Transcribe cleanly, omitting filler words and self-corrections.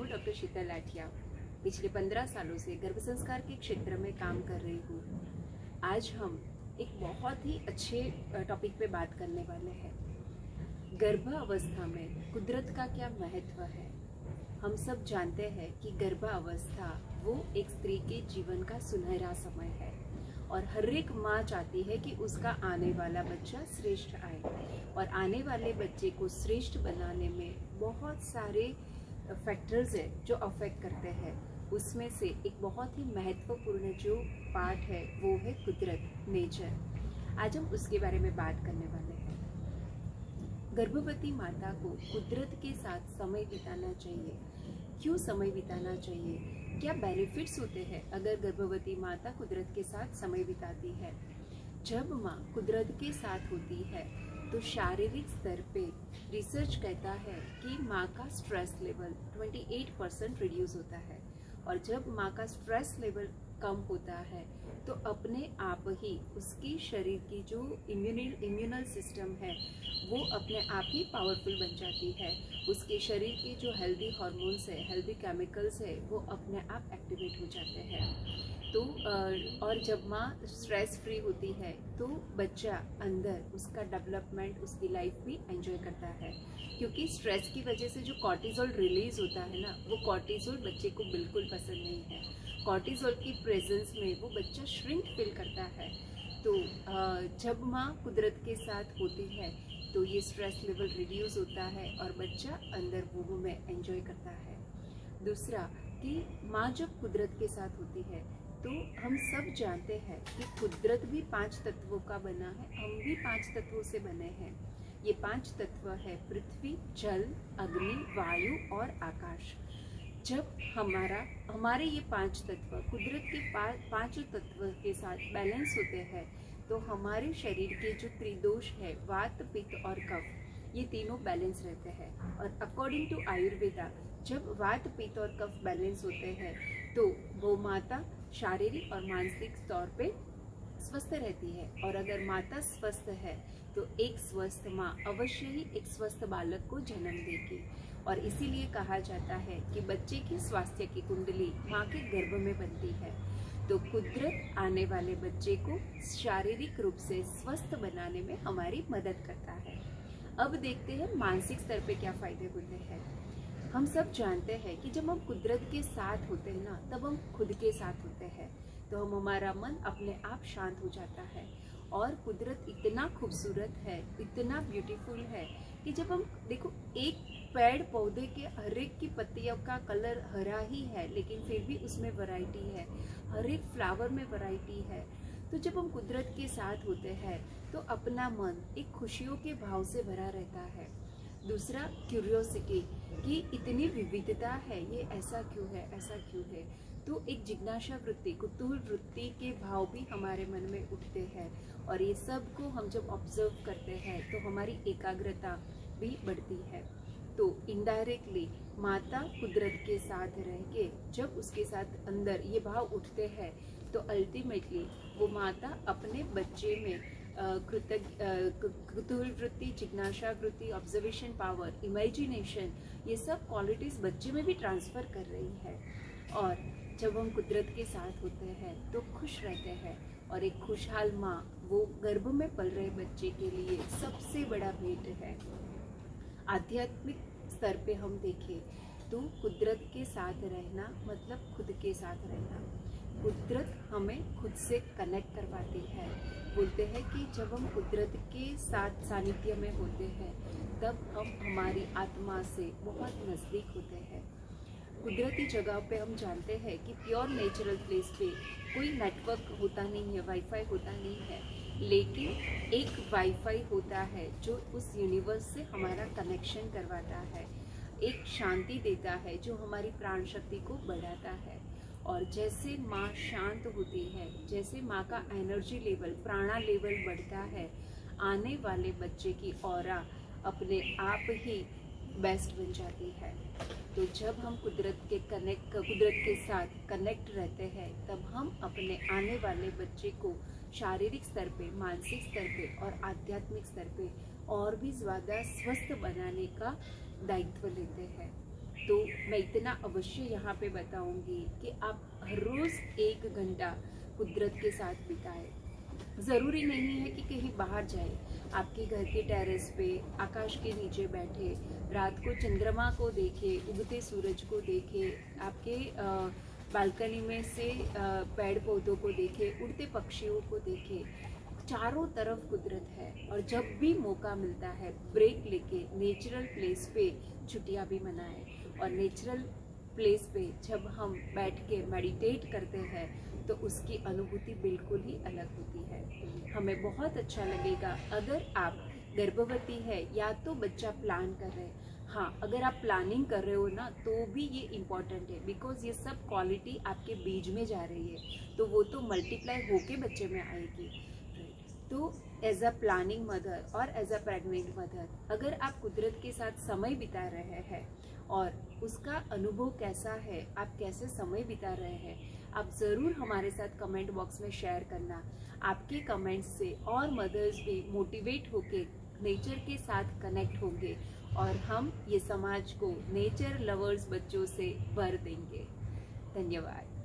हूँ डॉक्टर शीतल लाठिया। पिछले 15 सालों से गर्भ संस्कार के क्षेत्र में काम कर रही हूँ। आज हम एक बहुत ही अच्छे टॉपिक पे बात करने वाले हैं। गर्भ अवस्था में कुदरत का क्या महत्व है। हम सब जानते हैं कि गर्भ अवस्था वो एक स्त्री के जीवन का सुनहरा समय है और हर एक माँ चाहती है कि उसका आने वाला बच्चा श्रेष्ठ आए, और आने वाले बच्चे को श्रेष्ठ बनाने में बहुत सारे फैक्टर्स है जो अफेक्ट करते हैं। उसमें से एक बहुत ही महत्वपूर्ण जो पार्ट है वो है कुदरत, नेचर। आज हम उसके बारे में बात करने वाले हैं। गर्भवती माता को कुदरत के साथ समय बिताना चाहिए। क्यों समय बिताना चाहिए, क्या बेनिफिट्स होते हैं अगर गर्भवती माता कुदरत के साथ समय बिताती है। जब माँ कुदरत के साथ होती है तो शारीरिक स्तर पे रिसर्च कहता है कि माँ का स्ट्रेस लेवल 28% रिड्यूस होता है, और जब माँ का स्ट्रेस लेवल कम होता है तो अपने आप ही उसकी शरीर की जो इम्यूनल सिस्टम है वो अपने आप ही पावरफुल बन जाती है। उसके शरीर के जो हेल्दी हार्मोन्स है, हेल्दी केमिकल्स है, वो अपने आप एक्टिवेट हो जाते हैं। तो और जब माँ स्ट्रेस फ्री होती है तो बच्चा अंदर उसका डेवलपमेंट, उसकी लाइफ भी एंजॉय करता है। क्योंकि स्ट्रेस की वजह से जो कॉर्टिसोल रिलीज होता है ना, वो कॉर्टिसोल बच्चे को बिल्कुल पसंद नहीं है। कॉर्टिसोल की प्रेजेंस में वो बच्चा श्रिंक फील करता है। तो जब माँ कुदरत के साथ होती है तो ये स्ट्रेस लेवल रिड्यूस होता है और बच्चा अंदर वूम में एंजॉय करता है। दूसरा कि माँ जब कुदरत के साथ होती है तो हम सब जानते हैं कि कुदरत भी 5 तत्वों का बना है, हम भी 5 तत्वों से बने हैं। ये 5 तत्व है पृथ्वी, जल, अग्नि, वायु और आकाश। जब हमारे ये 5 तत्व कुदरत के 5 तत्व के साथ बैलेंस होते हैं तो हमारे शरीर के जो त्रिदोष है, वात, पित्त और कफ, ये तीनों बैलेंस रहते हैं। और अकॉर्डिंग टू आयुर्वेदा जब वात, पित्त और कफ बैलेंस होते हैं तो वो माता शारीरिक और मानसिक तौर पे स्वस्थ रहती है। और अगर माता स्वस्थ है तो एक स्वस्थ माँ अवश्य ही एक स्वस्थ बालक को जन्म देगी। और इसीलिए कहा जाता है कि बच्चे की स्वास्थ्य की कुंडली माँ के गर्भ में बनती है। तो कुदरत आने वाले बच्चे को शारीरिक रूप से स्वस्थ बनाने में हमारी मदद करता है। अब देखते हैं मानसिक स्तर पे क्या फायदे होते हैं। हम सब जानते हैं कि जब हम कुदरत के साथ होते हैं ना, तब हम खुद के साथ होते हैं, तो हमारा मन अपने आप शांत हो जाता है। और कुदरत इतना खूबसूरत है, इतना ब्यूटीफुल है कि जब हम देखो, एक पेड़ पौधे के हर एक की पत्तियों का कलर हरा ही है लेकिन फिर भी उसमें वैरायटी है, हर एक फ्लावर में वैरायटी है। तो जब हम कुदरत के साथ होते हैं तो अपना मन एक खुशियों के भाव से भरा रहता है। दूसरा क्यूरियोसिटी कि इतनी विविधता है, ये ऐसा क्यों है, ऐसा क्यों है। तो एक जिज्ञासा वृत्ति, कुतूहल वृत्ति के भाव भी हमारे मन में उठते हैं, और ये सब को हम जब ऑब्जर्व करते हैं तो हमारी एकाग्रता भी बढ़ती है। तो इनडायरेक्टली माता कुदरत के साथ रह के जब उसके साथ अंदर ये भाव उठते हैं तो अल्टीमेटली वो माता अपने बच्चे में कुतूहल वृत्ति, जिज्ञासा वृत्ति, ऑब्जर्वेशन पावर, इमेजिनेशन, ये सब क्वालिटीज बच्चे में भी ट्रांसफर कर रही है। और जब हम कुदरत के साथ होते हैं तो खुश रहते हैं, और एक खुशहाल माँ वो गर्भ में पल रहे बच्चे के लिए सबसे बड़ा भेंट है। आध्यात्मिक स्तर पे हम देखें तो कुदरत के साथ रहना मतलब खुद के साथ रहना। कुदरत हमें खुद से कनेक्ट करवाती है। बोलते हैं कि जब हम कुदरत के साथ सानिध्य में होते हैं तब हम हमारी आत्मा से बहुत नज़दीक होते हैं। कुदरती जगह पे हम जानते हैं कि प्योर नेचुरल प्लेस पे कोई नेटवर्क होता नहीं है, वाईफाई होता नहीं है, लेकिन एक वाईफाई होता है जो उस यूनिवर्स से हमारा कनेक्शन करवाता है, एक शांति देता है जो हमारी प्राण शक्ति को बढ़ाता है। और जैसे माँ शांत होती है, जैसे माँ का एनर्जी लेवल, प्राणा लेवल बढ़ता है, आने वाले बच्चे की ऑरा अपने आप ही बेस्ट बन जाती है। तो जब हम कुदरत के साथ कनेक्ट रहते हैं तब हम अपने आने वाले बच्चे को शारीरिक स्तर पे, मानसिक स्तर पे और आध्यात्मिक स्तर पे और भी ज़्यादा स्वस्थ बनाने का दायित्व लेते हैं। तो मैं इतना अवश्य यहाँ पे बताऊँगी कि आप हर रोज़ 1 घंटा कुदरत के साथ बिताएं। ज़रूरी नहीं है कि कहीं बाहर जाए, आपके घर के टेरेस पे आकाश के नीचे बैठे रात को चंद्रमा को देखे, उगते सूरज को देखे, आपके बालकनी में से पेड़ पौधों को देखे, उड़ते पक्षियों को देखे। चारों तरफ कुदरत है और जब भी मौका मिलता है ब्रेक लेके नेचुरल प्लेस पे छुट्टियाँ भी मनाएं। और नेचुरल प्लेस पे जब हम बैठ के मेडिटेट करते हैं तो उसकी अनुभूति बिल्कुल ही अलग होती है। हमें बहुत अच्छा लगेगा अगर आप गर्भवती है या तो बच्चा प्लान कर रहे हैं। हाँ, अगर आप प्लानिंग कर रहे हो ना तो भी ये इम्पॉर्टेंट है, बिकॉज ये सब क्वालिटी आपके बीज में जा रही है तो वो तो मल्टीप्लाई होके बच्चे में आएगी। तो एज अ प्लानिंग मदर और एज अ प्रेग्नेंट मदर अगर आप कुदरत के साथ समय बिता रहे हैं और उसका अनुभव कैसा है, आप कैसे समय बिता रहे हैं, आप ज़रूर हमारे साथ कमेंट बॉक्स में शेयर करना। आपके कमेंट्स से और मदर्स भी मोटिवेट होके नेचर के साथ कनेक्ट होंगे और हम ये समाज को नेचर लवर्स बच्चों से भर देंगे। धन्यवाद।